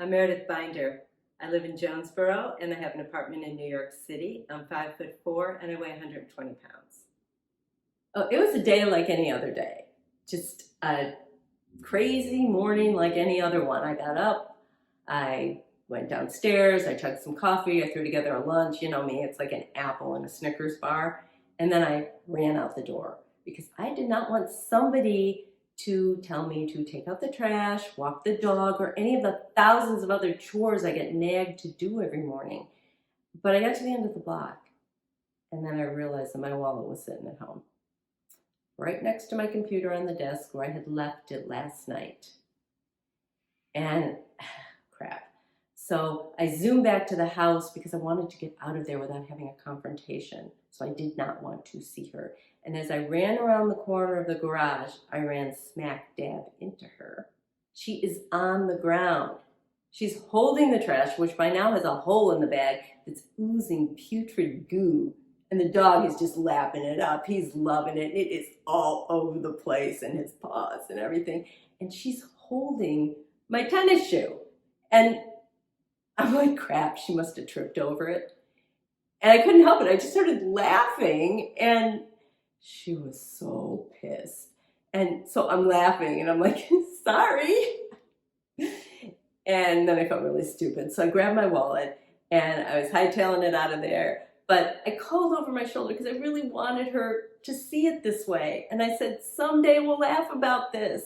I'm Meredith Binder. I live in Jonesboro and I have an apartment in New York City. I'm 5'4" and I weigh 120 pounds. Oh, it was a day like any other day. Just a crazy morning like any other one. I got up, I went downstairs, I chugged some coffee, I threw together a lunch. You know me, it's like an apple and a Snickers bar. And then I ran out the door because I did not want somebody to tell me to take out the trash, walk the dog, or any of the thousands of other chores I get nagged to do every morning. But I got to the end of the block, and then I realized that my wallet was sitting at home, right next to my computer on the desk where I had left it last night. And crap. So I zoomed back to the house because I wanted to get out of there without having a confrontation. So I did not want to see her. And as I ran around the corner of the garage, I ran smack dab into her. She is on the ground. She's holding the trash, which by now has a hole in the bag that's oozing putrid goo. And the dog is just lapping it up. He's loving it. It is all over the place and his paws and everything. And she's holding my tennis shoe. And I'm like, crap, she must have tripped over it. And I couldn't help it. I just started laughing, and she was so pissed. And so I'm laughing, and I'm like, sorry. And then I felt really stupid. So I grabbed my wallet, and I was hightailing it out of there. But I called over my shoulder because I really wanted her to see it this way. And I said, someday we'll laugh about this.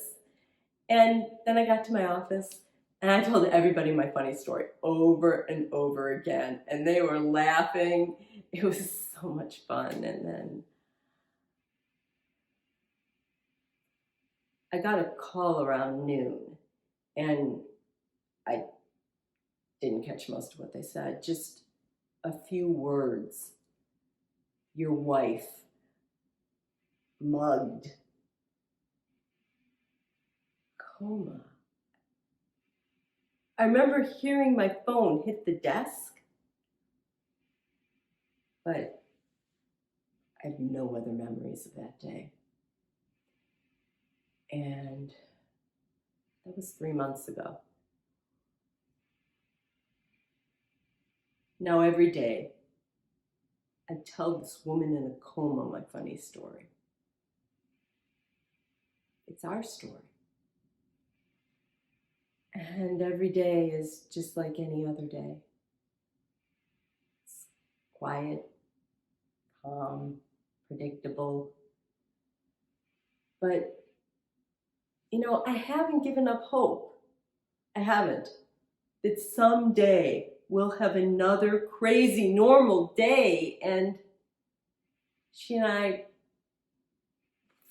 And then I got to my office, and I told everybody my funny story over and over again. And they were laughing. It was so much fun. And then I got a call around noon, and I didn't catch most of what they said, just a few words. Your wife mugged. Coma. I remember hearing my phone hit the desk, but I have no other memories of that day. And that was 3 months ago. Now every day, I tell this woman in a coma my funny story. It's our story. And every day is just like any other day. It's quiet, calm, predictable. But, I haven't given up hope. I haven't. That someday we'll have another crazy normal day, and she and I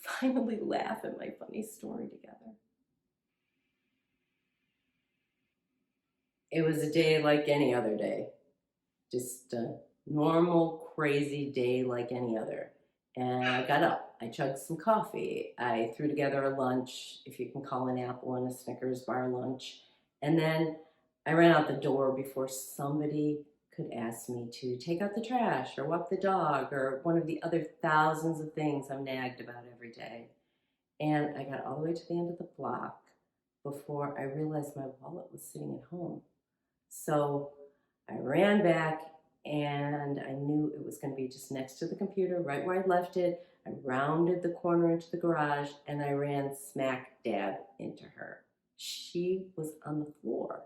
finally laugh at my funny story together. It was a day like any other day. Just a normal, crazy day like any other. And I got up, I chugged some coffee, I threw together a lunch, if you can call an apple and a Snickers bar lunch, and then I ran out the door before somebody could ask me to take out the trash or walk the dog or one of the other thousands of things I'm nagged about every day. And I got all the way to the end of the block before I realized my wallet was sitting at home. So I ran back, and I knew it was going to be just next to the computer, right where I left it. I rounded the corner into the garage, and I ran smack dab into her. She was on the floor,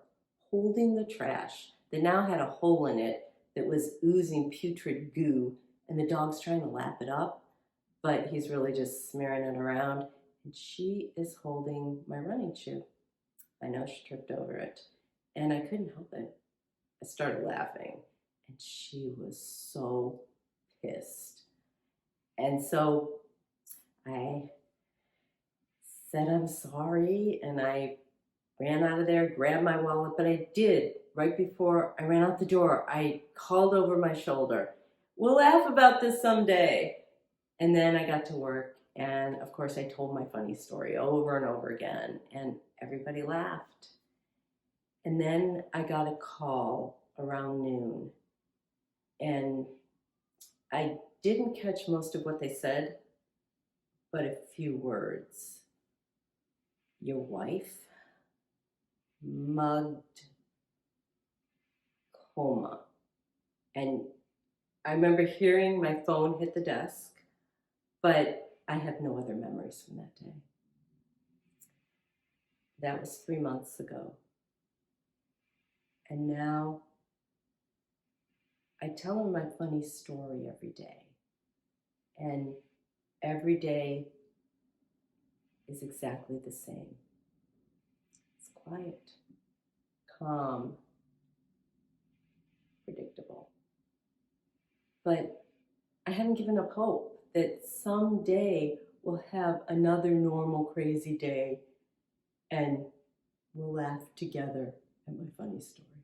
holding the trash that now had a hole in it that was oozing putrid goo, and the dog's trying to lap it up, but he's really just smearing it around, and she is holding my running shoe. I know she tripped over it, and I couldn't help it. I started laughing. And she was so pissed. And so I said, I'm sorry. And I ran out of there, grabbed my wallet. But I did, right before I ran out the door, I called over my shoulder, we'll laugh about this someday. And then I got to work. And of course, I told my funny story over and over again. And everybody laughed. And then I got a call around noon. And I didn't catch most of what they said, but a few words. Your wife mugged coma. And I remember hearing my phone hit the desk, but I have no other memories from that day. That was 3 months ago. And now I tell her my funny story every day. And every day is exactly the same. It's quiet, calm, predictable. But I haven't given up hope that someday we'll have another normal, crazy day and we'll laugh together at my funny story.